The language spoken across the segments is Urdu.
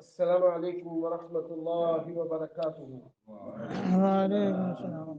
السلام عليكم ورحمة الله وبركاته. وعليكم السلام.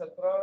17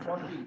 40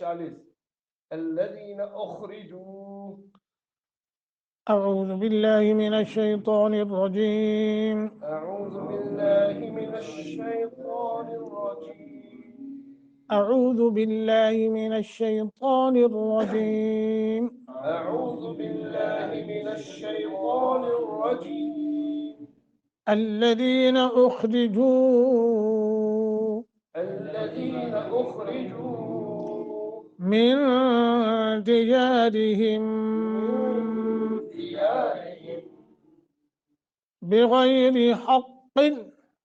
40 الذين أخرجوا أعوذ بالله من الشيطان الرجيم. أعوذ بالله من الشيطان الرجيم أعوذ بالله من الشيطان الرجيم. أعوذ بالله من الشيطان الرجيم الذين أخرجوا الذين أخرجوا من ديارهم من ديارهم بغير حق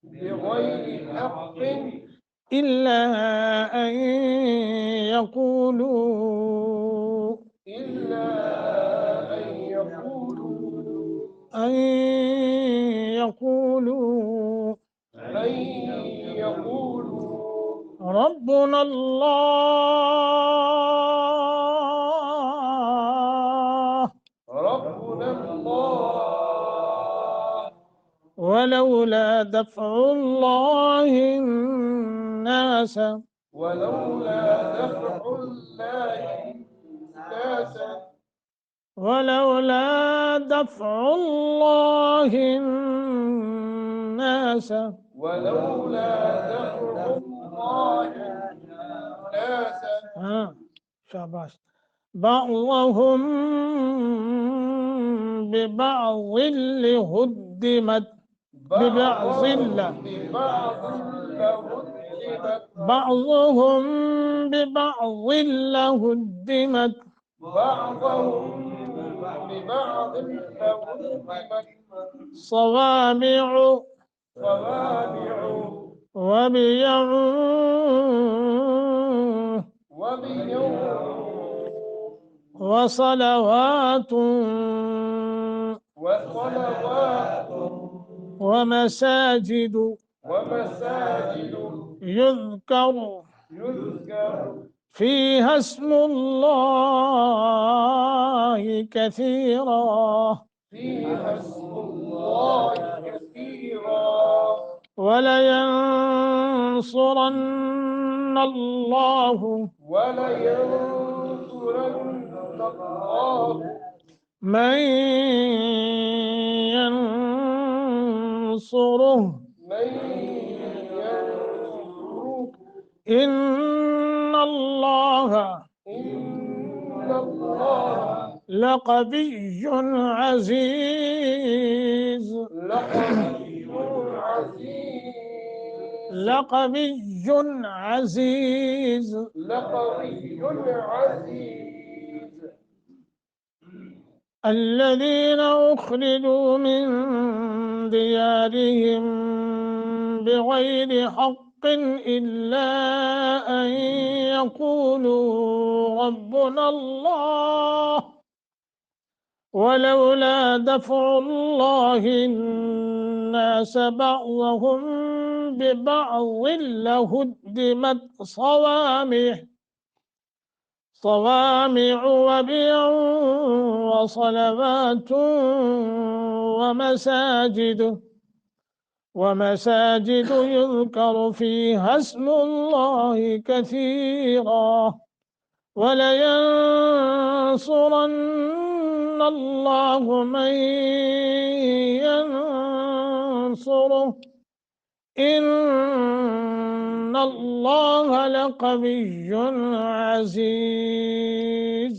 بغير حق إلا أن يقولوا إلا أن يقولوا أن يقولوا أن يقولوا ربنا الله ربنا الله ولولا دفع الله الناس ولولا دفع الله الناس ولولا دفع الله الناس ولولا دفع الله الناس شاباش بعضهم ببعض لهدمت ببعض ببعض لهدمت بعضهم ببعض لهدمت بعضهم ببعض لهدمت صوامع صوامع وبيع وبيع وصلوات وصلوات ومساجد ومساجد يذكر يذكر فيها اسم الله كثيرا فيها اسم الله كثيرا ولينصرن الله ولينصرن الله من ينصره من ينصره إن الله إن الله لقوي عزيز لقوي عزيز لقوي عزيز لقوي عزيز الذين أخرجوا من ديارهم بغير حق إلا أن يقولوا ربنا الله ولولا دفع الله الناس بعضهم ببعض لهدمت صوامع وبيع وصلوات ومساجد يذكر فيها اسم الله كثيرا ولينصرن الله من ينصره إن الله لقوي عزيز.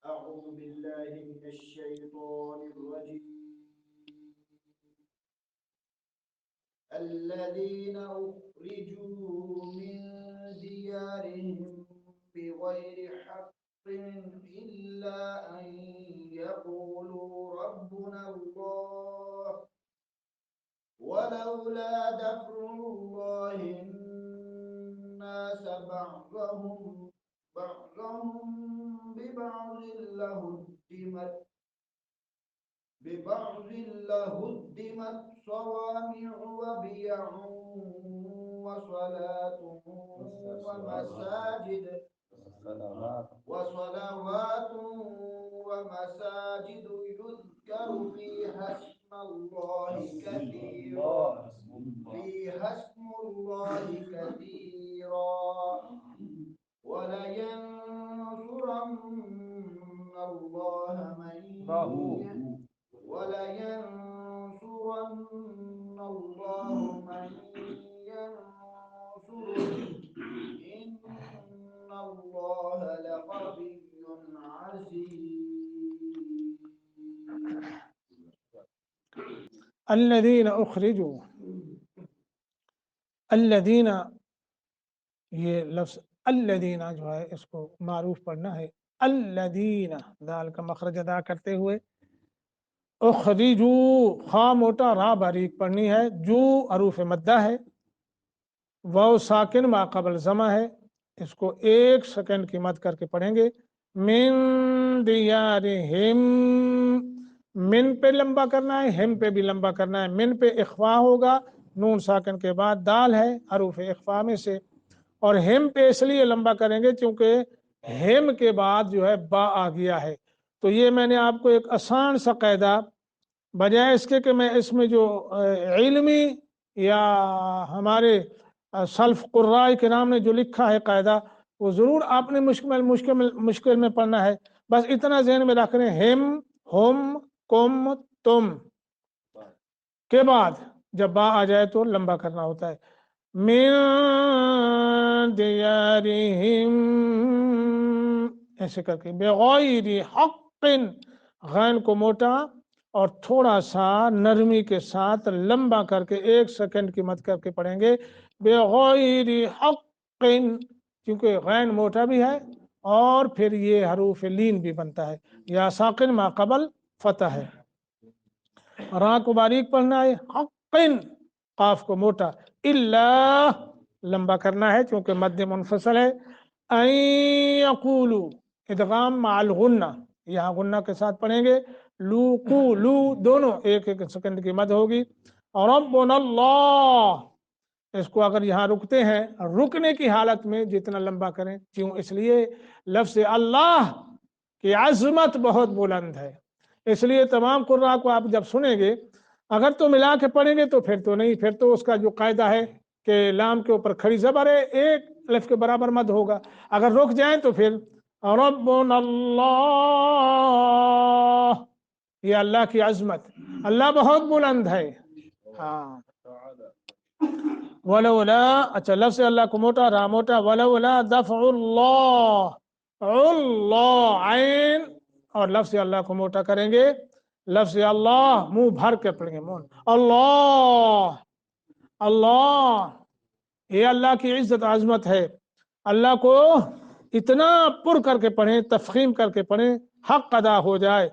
أعوذ بالله من الشيطان الرجيم الذين أخرجوا من ديارهم بغير حق إلا أن يقولوا ربنا الله ولولا دفع الله الناس بعضهم ببعض لهدمت صوامع وبيع وصلاة ومساجد ولينصرن الله من ينصره إن الله لقوي عزيز. الذين اخرجوا، الذین، یہ لفظ الذین جو ہے اس کو معروف پڑھنا ہے، الذین دال کا مخرج ادا کرتے ہوئے، اخرجوا خا موٹا را باریک پڑھنی ہے، جو حروف مدہ ہے، واو ساکن ما قبل زمہ ہے، اس کو 1 سیکنڈ کی مد کر کے پڑھیں گے، من دیارہم، من پہ لمبا کرنا ہے، ہم پہ بھی لمبا کرنا ہے، من پہ اخفا ہوگا، نون ساکن کے بعد دال ہے حروف اخفا میں سے، اور ہم پہ اس لیے لمبا کریں گے کیونکہ ہم کے بعد جو ہے با آ گیا ہے۔ تو یہ میں نے آپ کو ایک آسان سا قاعدہ، بجائے اس کے کہ میں اس میں جو علمی یا ہمارے سلف قراء کرام نے جو لکھا ہے قاعدہ، وہ ضرور آپ نے مشکل میں پڑھنا ہے، بس اتنا ذہن میں رکھ رہے ہیں، ہم کم تم کے بعد جب با آ جائے تو لمبا کرنا ہوتا ہے، من دیارہم، ایسے کر کے، بغیر حق، غین کو موٹا اور تھوڑا سا نرمی کے ساتھ لمبا کر کے 1 سیکنڈ کی مد کر کے پڑھیں گے، بغیر حق، کیونکہ غین موٹا بھی ہے اور پھر یہ حروف لین بھی بنتا ہے، یا ساکن ما قبل فتح ہے، را کو باریک پڑھنا ہے، حق، قاف کو موٹا، الا لمبا کرنا ہے کیونکہ مد منفصل ہے، ان یقولو، ادغام مع الغنہ، یہاں غنہ کے ساتھ پڑھیں گے، لو کو لو دونوں 1 سیکنڈ کی مد ہوگی، اور ربنا اللہ، اس کو اگر یہاں رکتے ہیں، رکنے کی حالت میں جتنا لمبا کریں، کیوں؟ اس لیے لفظ اللہ کی عظمت بہت بلند ہے، اس لیے تمام قراء کو آپ جب سنیں گے، اگر تو ملا کے پڑھیں گے تو پھر تو نہیں، پھر تو اس کا جو قاعدہ ہے کہ لام کے اوپر کھڑی زبر ہے، 1 الف کے برابر مد ہوگا، اگر رک جائیں تو پھر ربنا اللہ، یہ اللہ کی عظمت، اللہ بہت بلند ہے، ہاں، ولولا، اچھا لفظ اللہ کو موٹا، را موٹا، ولولا دفع اللہ، اللہ عین، اور لفظ اللہ کو موٹا کریں گے، لفظ اللہ منہ بھر کے پڑھیں گے، اللہ، اللہ، یہ اللہ کی عزت عظمت ہے، اللہ کو اتنا پر کر کے پڑھیں، تفخیم کر کے پڑھیں، حق ادا ہو جائے،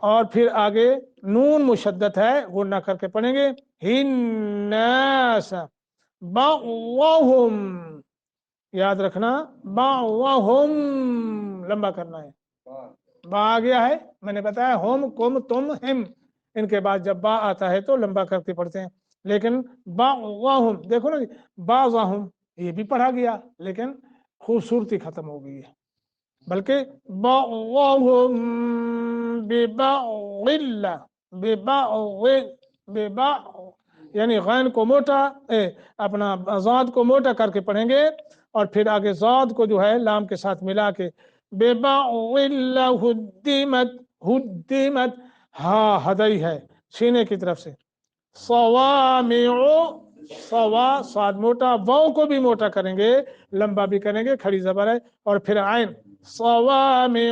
اور پھر آگے نون مشدد ہے، غنہ کر کے پڑھیں گے، الناس بعضهم، یاد رکھنا بعضهم لمبا کرنا ہے، با آ گیا ہے، میں نے بتایا ہم کم تم ہم، ان کے بعد جب با آتا ہے تو لمبا کر کے پڑھتے ہیں، لیکن بعضهم دیکھو نا، بعضهم یہ بھی پڑھا گیا لیکن خوبصورتی ختم ہو گئی ہے، بلکہ بعضهم ببعض، یعنی غین کو موٹا، اپنا ضاد کو موٹا کر کے پڑھیں گے، اور پھر آگے ضاد کو جو ہے لام کے ساتھ ملا کے، ببعض ہدمت، ہدمت، ہاں ہدئی ہے سینے کی طرف سے، صوامع، صوا صاد موٹا، واو کو بھی موٹا کریں گے، لمبا بھی کریں گے، کھڑی زبر ہے، اور پھر عین، صوامع،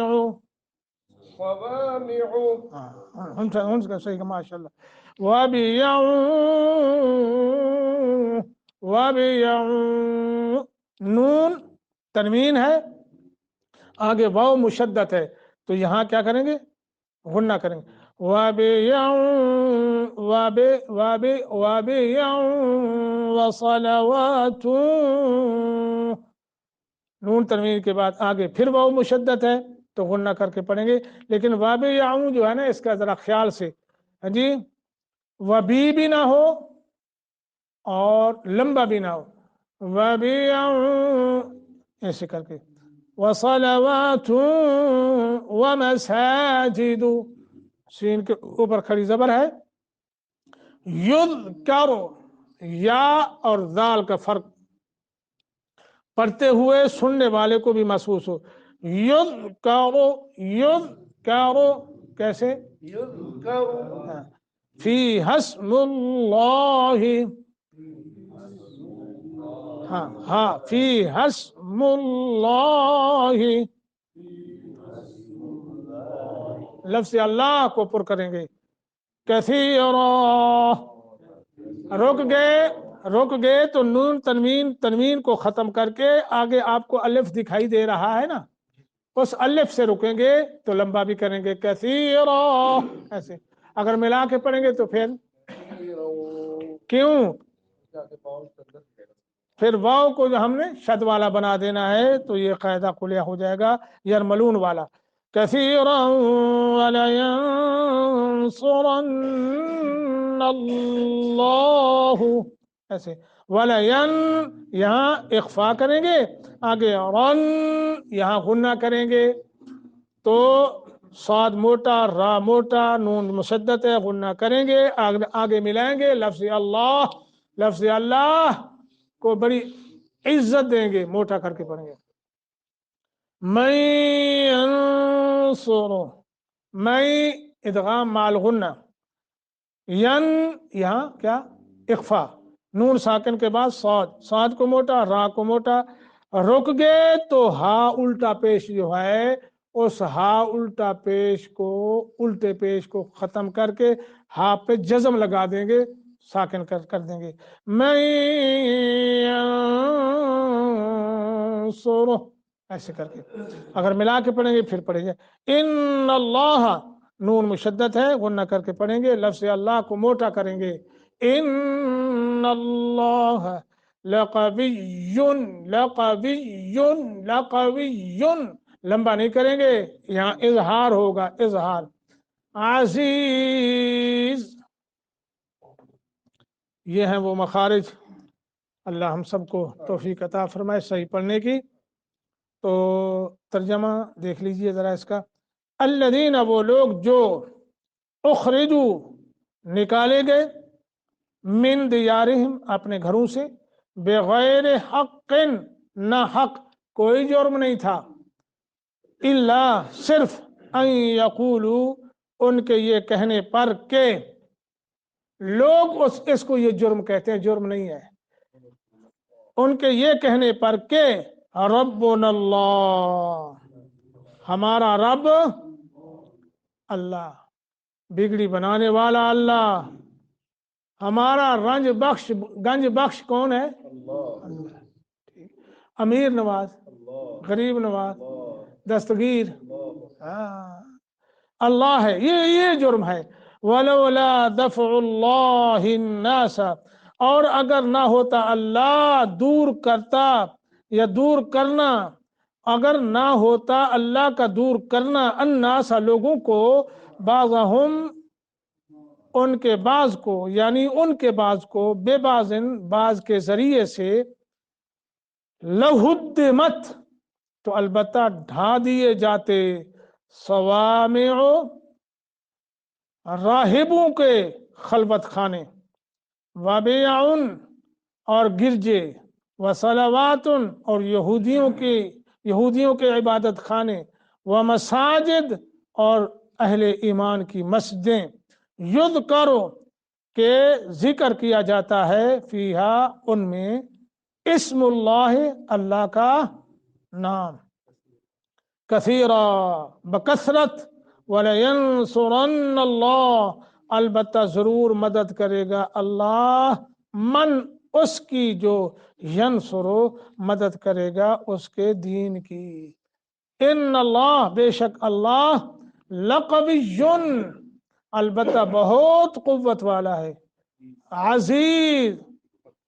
ہم کا صحیح کہ ماشاء اللہ، نون تنوین ہے، آگے واو مشدد ہے، تو یہاں کیا کریں گے؟ غنہ کریں گے، وصلوات، نون تنوین کے بعد آگے پھر واو مشدد ہے تو غنہ کر کے پڑھیں گے، لیکن وابعوں جو ہے نا اس کا ذرا خیال سے، جی وبی بھی نہ ہو اور لمبا بھی نہ ہو، وابعوں ایسے کر کے، وصلوات ومساجد، سین کے اوپر کھڑی زبر ہے، یذکر، یا اور ذال کا فرق، پڑھتے ہوئے سننے والے کو بھی محسوس ہو. یذکرو، یذکرو کیسے؟ یذکر فی اسم اللہ، ہاں ہاں فی اسم اللہ، لفظ اللہ کو پر کریں گے. کثیرا، رک گئے تو نون تنوین کو ختم کر کے آگے آپ کو الف دکھائی دے رہا ہے نا، اس الف سے رکیں گے تو لمبا بھی کریں گے کثیرا ایسے. اگر ملا کے پڑھیں گے تو پھر کیوں؟ پھر واو کو جو ہم نے شد والا بنا دینا ہے تو یہ قاعدہ کلیہ ہو جائے گا یرملون والا. کثیرا ولینصرن اللہ ایسے. ولین یہاں اخفا کریں گے، آگے رن یہاں غنہ کریں گے تو صاد موٹا را موٹا نون مشدد ہے، غنہ کریں گے آگے ملائیں گے. لفظ اللہ کو بڑی عزت دیں گے، موٹا کر کے پڑھیں گے. من ینصرو، میں ادغام مال غنہ، ین یہاں کیا اخفا، نون ساکن کے بعد صاد کو موٹا را کو موٹا. رک گئے تو ہا الٹا پیش جو ہے اس ہا الٹا پیش کو الٹے پیش کو ختم کر کے ہا پہ جزم لگا دیں گے، ساکن کر دیں گے. میں ینصرو ایسے کر کے. اگر ملا کے پڑھیں گے پھر پڑھیں گے ان اللہ، نون مشدد ہے غنہ کر کے پڑھیں گے، لفظ اللہ کو موٹا کریں گے. ان اللہ لقوی، لمبا نہیں کریں گے، یہاں اظہار ہوگا، اظہار. عزیز، یہ ہیں وہ مخارج. اللہ ہم سب کو توفیق عطا فرمائے صحیح پڑھنے کی. تو ترجمہ دیکھ لیجئے ذرا اس کا. الذین، وہ لوگ جو اخرجوا نکالے گئے، من دیارہم اپنے گھروں سے، بغیر حق نہ حق، کوئی جرم نہیں تھا، الا صرف ان یقولوا ان کے یہ کہنے پر کہ، لوگ اس کو یہ جرم کہتے ہیں، جرم نہیں ہے، ان کے یہ کہنے پر کہ ربنا اللہ، ہمارا رب اللہ، بگڑی بنانے والا اللہ، ہمارا گنج بخش کون ہے؟ اللہ. امیر نواز، غریب نواز، دستگیر اللہ ہے. یہ جرم ہے. ولولا دفع اللہ الناس، اور اگر نہ ہوتا اللہ دور کرتا یا دور کرنا، اگر نہ ہوتا اللہ کا دور کرنا الناس لوگوں کو، بعضہم ان کے بعض کو، یعنی ان کے بعض کو، بے بعضن بعض کے ذریعے سے، لہدمت تو البتہ ڈھا دیے جاتے، صوامع راہبوں کے خلوت خانے، وبیع اور گرجے، وصلوات اور یہودیوں کے عبادت خانے، ومساجد اور اہل ایمان کی مسجدیں، یذکر کہ ذکر کیا جاتا ہے، فیہا ان میں، اسم اللہ اللہ کا نام، کثیرا بکثرت، وَلَيَنْصُرَنَّ اللَّهُ البتہ ضرور مدد کرے گا اللہ، من اس کی جو ینصرو مدد کرے گا اس کے دین کی. ان اللہ بے شک اللہ، لقوی البتہ بہت قوت والا ہے، عزیز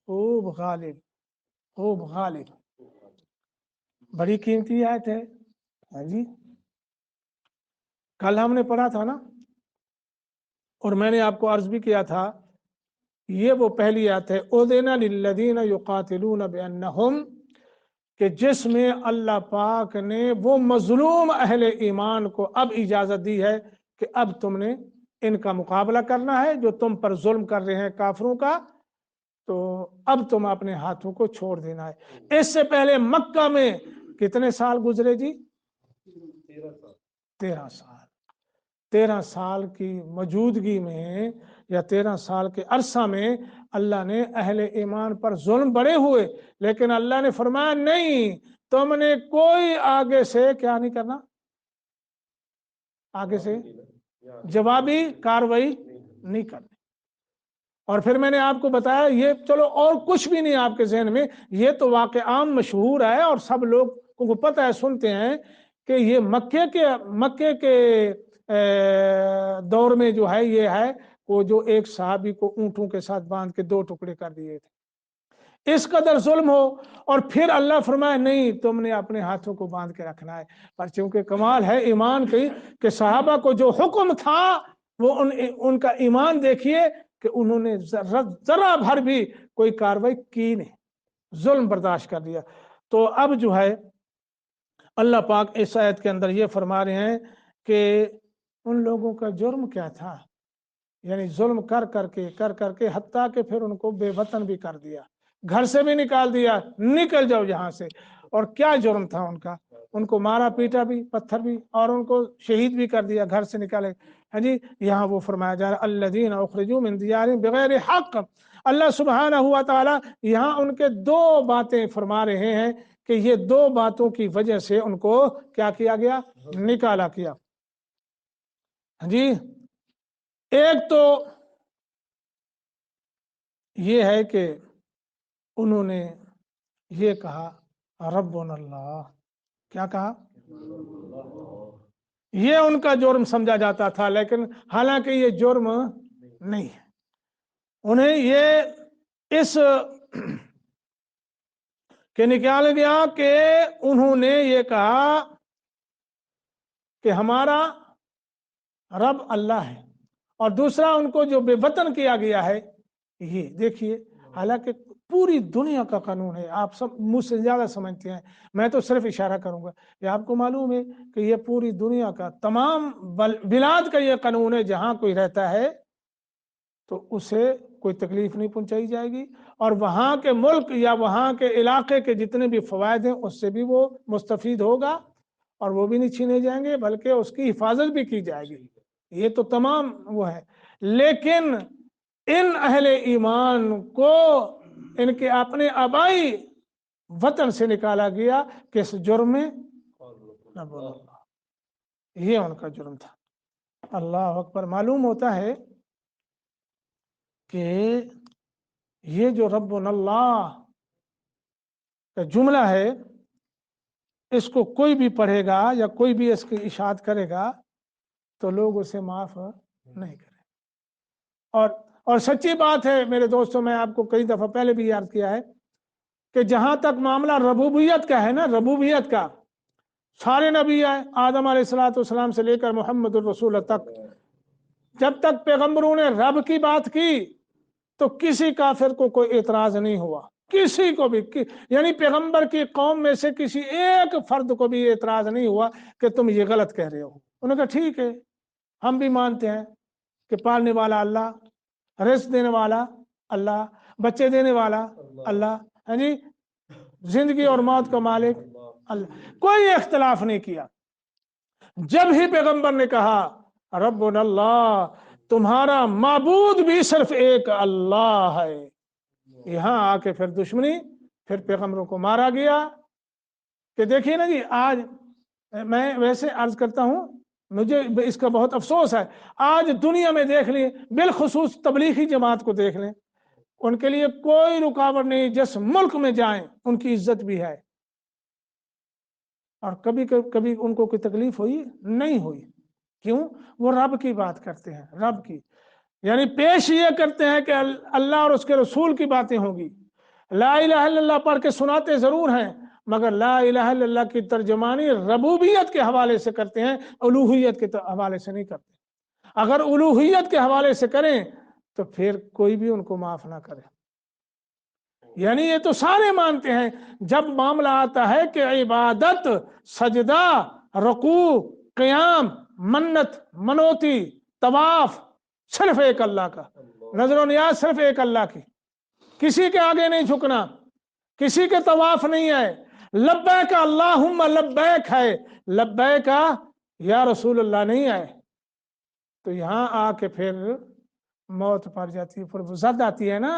خوب غالب. بڑی قیمتی آیت ہے. ہاں جی، کل ہم نے پڑھا تھا نا، اور میں نے آپ کو عرض بھی کیا تھا، یہ وہ پہلی آیت ہے اذن للذین یقاتلون بانہم، کہ جس میں اللہ پاک نے وہ مظلوم اہل ایمان کو اب اجازت دی ہے کہ اب تم نے ان کا مقابلہ کرنا ہے جو تم پر ظلم کر رہے ہیں کافروں کا. تو اب تم اپنے ہاتھوں کو چھوڑ دینا ہے۔ اس سے پہلے مکہ میں کتنے سال گزرے جی؟ 13 سال۔ 13 سال کی موجودگی میں یا 13 سال کے عرصہ میں اللہ نے اہل ایمان پر ظلم بڑے ہوئے، لیکن اللہ نے فرمایا نہیں، تم نے کوئی آگے سے کیا نہیں کرنا، آگے سے جوابی کاروائی نہیں کرنی۔ اور پھر میں نے آپ کو بتایا یہ چلو اور کچھ بھی نہیں آپ کے ذہن میں، یہ تو واقع عام مشہور ہے اور سب لوگ کو پتہ ہے، سنتے ہیں کہ یہ مکے کے دور میں جو ہے یہ ہے وہ جو ایک صحابی کو اونٹوں کے ساتھ باندھ کے 2 ٹکڑے کر دیے تھے، اس قدر ظلم ہو، اور پھر اللہ فرمائے نہیں، تم نے اپنے ہاتھوں کو باندھ کے رکھنا ہے۔ پر چونکہ کمال ہے ایمان کی کہ صحابہ کو جو حکم تھا وہ ان کا ایمان دیکھیے کہ انہوں نے ذرا بھر بھی کوئی کاروائی کی نہیں، ظلم برداشت کر دیا۔ تو اب جو ہے اللہ پاک اس آیت کے اندر یہ فرما رہے ہیں کہ ان لوگوں کا جرم کیا تھا، یعنی ظلم کر کر کے حتیٰ کہ پھر ان کو بے وطن بھی کر دیا، گھر سے بھی نکال دیا، نکل جاؤ یہاں سے۔ اور کیا جرم تھا ان کا، ان کو مارا پیٹا بھی، پتھر بھی، اور ان کو شہید بھی کر دیا، گھر سے نکالے۔ ہاں جی، یہاں وہ فرمایا جا رہا الذین اخرجوا من دیارہم بغیر حق۔ اللہ سبحانہ ہوا تعالی یہاں ان کے 2 باتیں فرما رہے ہیں کہ یہ 2 باتوں کی وجہ سے ان کو کیا کیا گیا، نکالا کیا۔ ہاں جی، ایک تو یہ ہے کہ انہوں نے یہ کہا ربنا اللہ، کیا کہا، یہ ان کا جرم سمجھا جاتا تھا، لیکن حالانکہ یہ جرم نہیں ہے۔ انہیں یہ اس کہ نکال گیا کہ انہوں نے یہ کہا کہ ہمارا رب اللہ ہے، اور دوسرا ان کو جو بے وطن کیا گیا ہے، یہ دیکھیے، حالانکہ پوری دنیا کا قانون ہے، آپ سب مجھ سے زیادہ سمجھتے ہیں، میں تو صرف اشارہ کروں گا۔ یہ آپ کو معلوم ہے کہ یہ پوری دنیا کا تمام بلاد کا یہ قانون ہے، جہاں کوئی رہتا ہے تو اسے کوئی تکلیف نہیں پہنچائی جائے گی، اور وہاں کے ملک یا وہاں کے علاقے کے جتنے بھی فوائد ہیں اس سے بھی وہ مستفید ہوگا، اور وہ بھی نہیں چھینے جائیں گے، بلکہ اس کی حفاظت بھی کی جائے گی۔ یہ تو تمام وہ ہے، لیکن ان اہل ایمان کو ان کے اپنے آبائی وطن سے نکالا گیا کس جرم میں، یہ ان کا جرم تھا۔ اللہ اکبر۔ معلوم ہوتا ہے کہ یہ جو ربنا اللہ کا جملہ ہے، اس کو کوئی بھی پڑھے گا یا کوئی بھی اس کی اشاعت کرے گا تو لوگ اسے معاف نہیں کریں۔ اور سچی بات ہے میرے دوستوں، میں آپ کو کئی دفعہ پہلے بھی یاد کیا ہے کہ جہاں تک معاملہ ربوبیت کا ہے نا، ربوبیت کا، سارے نبی آئے آدم علیہ السلام سے لے کر محمد الرسول تک، جب تک پیغمبروں نے رب کی بات کی تو کسی کافر کو کوئی اعتراض نہیں ہوا، کسی کو بھی، یعنی پیغمبر کی قوم میں سے کسی ایک فرد کو بھی اعتراض نہیں ہوا کہ تم یہ غلط کہہ رہے ہو۔ انہوں نے کہا ٹھیک ہے، ہم بھی مانتے ہیں کہ پالنے والا اللہ، رزق دینے والا اللہ، بچے دینے والا اللہ، ہاں جی، زندگی اور موت کا مالک اللہ، کوئی اختلاف نہیں کیا۔ جب ہی پیغمبر نے کہا ربنا اللہ، تمہارا معبود بھی صرف ایک اللہ ہے، یہاں آ کے پھر دشمنی، پھر پیغمبروں کو مارا گیا۔ کہ دیکھیے نا جی، آج میں ویسے عرض کرتا ہوں، مجھے اس کا بہت افسوس ہے، آج دنیا میں دیکھ لیں، بالخصوص تبلیغی جماعت کو دیکھ لیں، ان کے لیے کوئی رکاوٹ نہیں، جس ملک میں جائیں ان کی عزت بھی ہے، اور کبھی ان کو کوئی تکلیف ہوئی نہیں ہوئی۔ کیوں؟ وہ رب کی بات کرتے ہیں، رب کی، یعنی پیش یہ کرتے ہیں کہ اللہ اور اس کے رسول کی باتیں ہوں گی، لا الہ الا اللہ پڑھ کے سناتے ضرور ہیں، مگر لا الہ الا اللہ کی ترجمانی ربوبیت کے حوالے سے کرتے ہیں، الوہیت کے حوالے سے نہیں کرتے۔ اگر الوہیت کے حوالے سے کریں تو پھر کوئی بھی ان کو معاف نہ کرے۔ یعنی یہ تو سارے مانتے ہیں، جب معاملہ آتا ہے کہ عبادت، سجدہ، رکوع، قیام، منت، منوتی، طواف صرف ایک اللہ کا، نظر و نیاز صرف ایک اللہ کی، کسی کے آگے نہیں جھکنا، کسی کے طواف نہیں ہے، لبیک اللہم لبیک ہے، لبیک یا رسول اللہ نہیں ہے. تو یہاں آ کے پھر موت پڑ جاتی ہے. پھر وہ زد آتی ہے نا،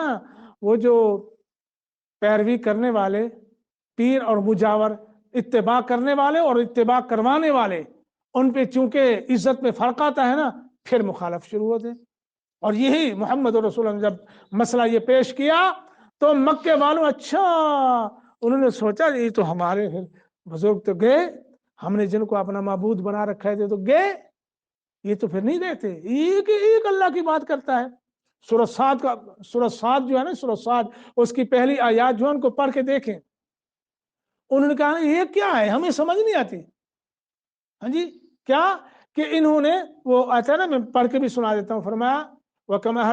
وہ جو پیروی کرنے والے پیر اور مجاور، اتباع کرنے والے اور اتباع کروانے والے، ان پہ چونکہ عزت میں فرق آتا ہے نا، پھر مخالف شروع ہوتے. اور یہی محمد رسول اللہ نے جب مسئلہ یہ پیش کیا تو مکے والوں اچھا انہوں نے سوچا یہ تو ہمارے بزرگ تو گئے، ہم نے جن کو اپنا معبود بنا رکھا ہے تو گئے، یہ تو پھر نہیں دیتے. ایک اللہ کی بات کرتا ہے. سورہ صاد جو ہے نا، سورہ صاد اس کی پہلی آیات جو ہے ان کو پڑھ کے دیکھیں. انہوں نے کہا یہ کیا ہے، ہمیں سمجھ نہیں آتی. ہاں جی، کیا کہ انہوں نے وہ آتا ہے نا، میں پڑھ کے بھی سنا دیتا ہوں. فرمایا وَكَمَا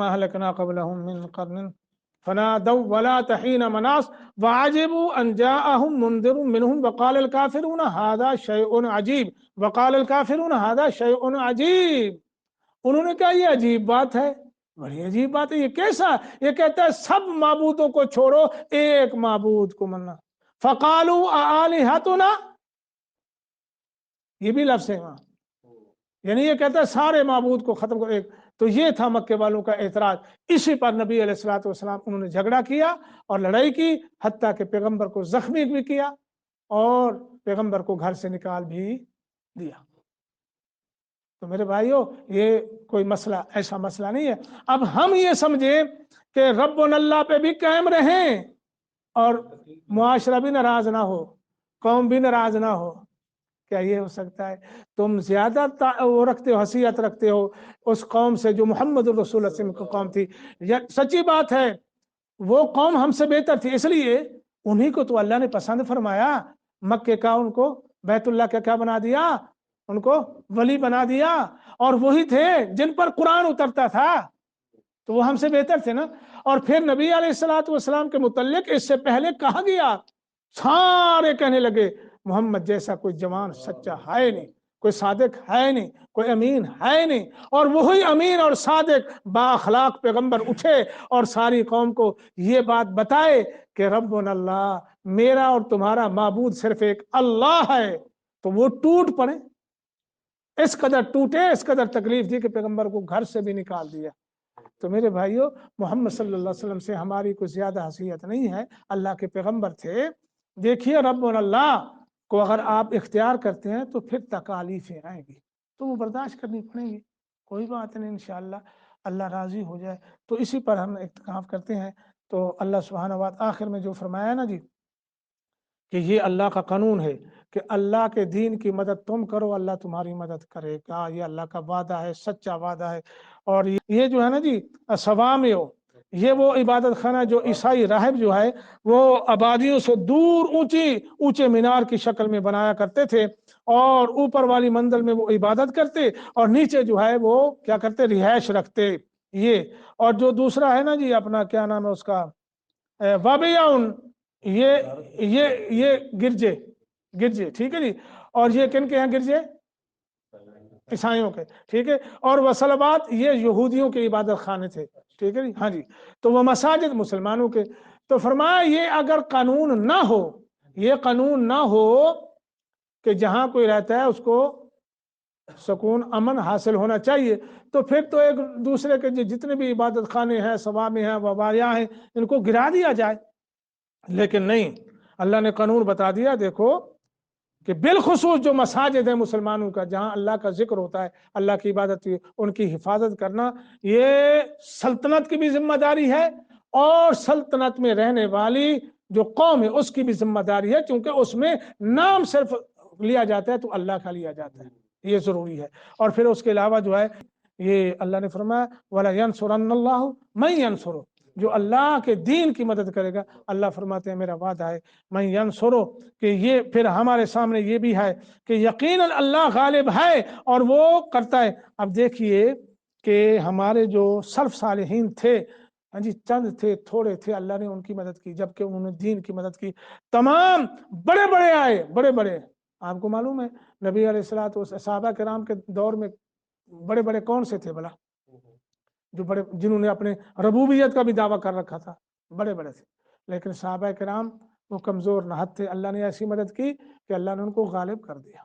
أَهْلَكْنَا قَبْلَهُم مِّن قَرْنٍ فَنَادَوْا وَلَاتَ حِينَ مَنَاصٍ وَعَجِبُوا أَن جَاءَهُم مُّنذِرٌ مِّنْهُمْ وَقَالَ الْكَافِرُونَ هَٰذَا شَيْءٌ عَجِيبٌ وَقَالَ الْكَافِرُونَ هَٰذَا شَيْءٌ عَجِيبٌ. انہوں نے کہا یہ عجیب بات ہے، بڑی عجیب بات ہے. یہ کیسا؟ یہ کہتا ہے سب معبودوں کو چھوڑو، ایک معبود کو مننا. فَقَالُوا أَآلِهَتُنَا، یہ بھی لفظ ہے وہاں، یعنی یہ کہتا ہے سارے معبود کو ختم کرو ایک. تو یہ تھا مکے والوں کا اعتراض. اسی پر نبی علیہ الصلوۃ والسلام انہوں نے جھگڑا کیا اور لڑائی کی، حتیٰ کہ پیغمبر کو زخمی بھی کیا اور پیغمبر کو گھر سے نکال بھی دیا. تو میرے بھائیو یہ کوئی مسئلہ ایسا مسئلہ نہیں ہے. اب ہم یہ سمجھیں کہ رب اللہ پہ بھی قائم رہیں اور معاشرہ بھی ناراض نہ ہو، قوم بھی ناراض نہ ہو. کیا یہ ہو سکتا ہے؟ تم زیادہ وہ رکھتے ہو، حیثیت رکھتے ہو اس قوم سے جو محمد الرسول صلی اللہ علیہ وسلم کی قوم تھی. سچی بات ہے وہ قوم ہم سے بہتر تھی، اس لیے انہی کو تو اللہ نے پسند فرمایا. مکے کا ان کو بیت اللہ کا کیا بنا دیا؟ ان کو ولی بنا دیا. اور وہی تھے جن پر قرآن اترتا تھا، تو وہ ہم سے بہتر تھے نا. اور پھر نبی علیہ الصلوۃ والسلام کے متعلق اس سے پہلے کہا گیا، سارے کہنے لگے محمد جیسا کوئی جوان سچا ہے نہیں، کوئی صادق ہے نہیں، کوئی امین ہے نہیں. اور وہی امین اور صادق با اخلاق پیغمبر اٹھے اور ساری قوم کو یہ بات بتائے کہ ربنا اللہ، میرا اور تمہارا معبود صرف ایک اللہ ہے. تو وہ ٹوٹ پڑے، اس قدر ٹوٹے، اس قدر تکلیف دی کہ پیغمبر کو گھر سے بھی نکال دیا. تو میرے بھائیو محمد صلی اللہ علیہ وسلم سے ہماری کوئی زیادہ حیثیت نہیں ہے، اللہ کے پیغمبر تھے. دیکھیے ربنا اللہ کو اگر آپ اختیار کرتے ہیں تو پھر تکالیفیں آئیں گی تو وہ برداشت کرنی پڑیں گی. کوئی بات نہیں، انشاءاللہ اللہ راضی ہو جائے. تو اسی پر ہم اعتکاف کرتے ہیں. تو اللہ سبحانہ و تعالیٰ آخر میں جو فرمایا نا جی کہ یہ اللہ کا قانون ہے کہ اللہ کے دین کی مدد تم کرو، اللہ تمہاری مدد کرے گا. یہ اللہ کا وعدہ ہے، سچا وعدہ ہے. اور یہ جو ہے نا جی صوامیو، یہ وہ عبادت خانہ جو عیسائی راہب جو ہے وہ آبادیوں سے دور اونچے مینار کی شکل میں بنایا کرتے تھے، اور اوپر والی منزل میں وہ عبادت کرتے اور نیچے جو ہے وہ کیا کرتے، رہائش رکھتے. یہ اور جو دوسرا ہے نا جی اپنا کیا نام ہے اس کا، وابیاؤن، یہ گرجے ٹھیک ہے جی. اور یہ کن کے ہیں گرجے؟ عیسائیوں کے، ٹھیک ہے. اور وصلبات یہ یہودیوں کے عبادت خانے تھے، ٹھیک ہے جی. ہاں جی. تو وہ مساجد مسلمانوں کے. تو فرمایا یہ اگر قانون نہ ہو، یہ قانون نہ ہو کہ جہاں کوئی رہتا ہے اس کو سکون امن حاصل ہونا چاہیے، تو پھر تو ایک دوسرے کے جتنے بھی عبادت خانے ہیں، صوامع ہیں، وباریاں ہیں، ان کو گرا دیا جائے. لیکن نہیں، اللہ نے قانون بتا دیا. دیکھو کہ بالخصوص جو مساجد ہیں مسلمانوں کا، جہاں اللہ کا ذکر ہوتا ہے، اللہ کی عبادت کی، ان کی حفاظت کرنا یہ سلطنت کی بھی ذمہ داری ہے، اور سلطنت میں رہنے والی جو قوم ہے اس کی بھی ذمہ داری ہے، کیونکہ اس میں نام صرف لیا جاتا ہے تو اللہ کا لیا جاتا ہے، یہ ضروری ہے. اور پھر اس کے علاوہ جو ہے یہ اللہ نے فرمایا وَلَا يَنْصُرَنَّ اللَّهُ مَن يَنْصُرُهُ، جو اللہ کے دین کی مدد کرے گا، اللہ فرماتے ہیں میرا وعدہ ہے مَن يَنْصُرُهُ، کہ یہ پھر ہمارے سامنے یہ بھی ہے کہ یقیناً اللہ غالب ہے اور وہ کرتا ہے. اب دیکھیے کہ ہمارے جو سلف صالحین تھے، ہاں جی، چند تھے، تھوڑے تھے، اللہ نے ان کی مدد کی، جبکہ انہوں نے دین کی مدد کی. تمام بڑے بڑے آئے، بڑے بڑے، آپ کو معلوم ہے نبی علیہ الصلوۃ والسلام صحابہ کرام کے دور میں بڑے بڑے کون سے تھے بھلا؟ جو بڑے جنہوں نے اپنے ربوبیت کا بھی دعویٰ کر رکھا تھا، بڑے بڑے تھے، لیکن صحابہ کرام وہ کمزور نہاد تھے، اللہ نے ایسی مدد کی کہ اللہ نے ان کو غالب کر دیا،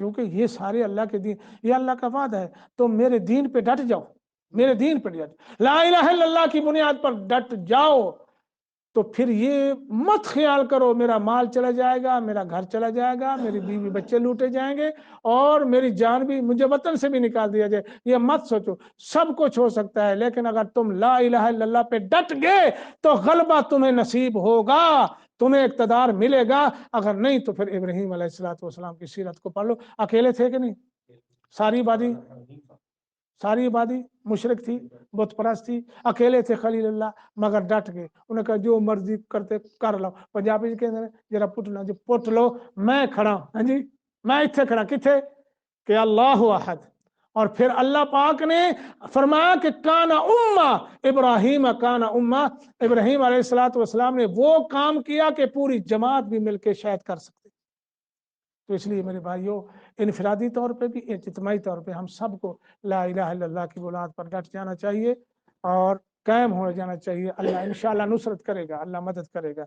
کیونکہ یہ سارے اللہ کے دین، یہ اللہ کا وعدہ ہے، تم میرے دین پہ ڈٹ جاؤ، میرے دین پہ ڈٹ، لا الہ الا اللہ کی بنیاد پر ڈٹ جاؤ، تو پھر یہ مت خیال کرو میرا مال چلا جائے گا، میرا گھر چلا جائے گا، میری بیوی بچے لوٹے جائیں گے اور میری جان بھی، مجھے وطن سے بھی نکال دیا جائے، یہ مت سوچو، سب کچھ ہو سکتا ہے، لیکن اگر تم لا الہ الا اللہ پہ ڈٹ گئے تو غلبہ تمہیں نصیب ہوگا، تمہیں اقتدار ملے گا، اگر نہیں تو پھر ابراہیم علیہ السلام کی سیرت کو پڑھ لو، اکیلے تھے کہ نہیں؟ ساری آبادی مشرک تھی، بت پرست تھی، اکیلے تھے خلیل اللہ، مگر ڈٹ گئے، انہوں نے کہا جو مرضی کرتے کر لو، پنجابی کے اندر جرا پٹ لو، جو پٹ لو میں کھڑا ہوں، ہاں جی میں اتنے کھڑا، کتنے کہ اللہ احد، اور پھر اللہ پاک نے فرمایا کہ کانا امہ ابراہیم کانا امہ، ابراہیم علیہ السلام نے وہ کام کیا کہ پوری جماعت بھی مل کے شاید کر سکتے۔ تو اس لیے میرے بھائیوں، انفرادی طور پہ بھی اجتماعی طور پہ ہم سب کو لا الہ الا اللہ کی بنیاد پر ڈٹ جانا چاہیے اور قائم ہو جانا چاہیے، اللہ انشاءاللہ نصرت کرے گا، اللہ مدد کرے گا۔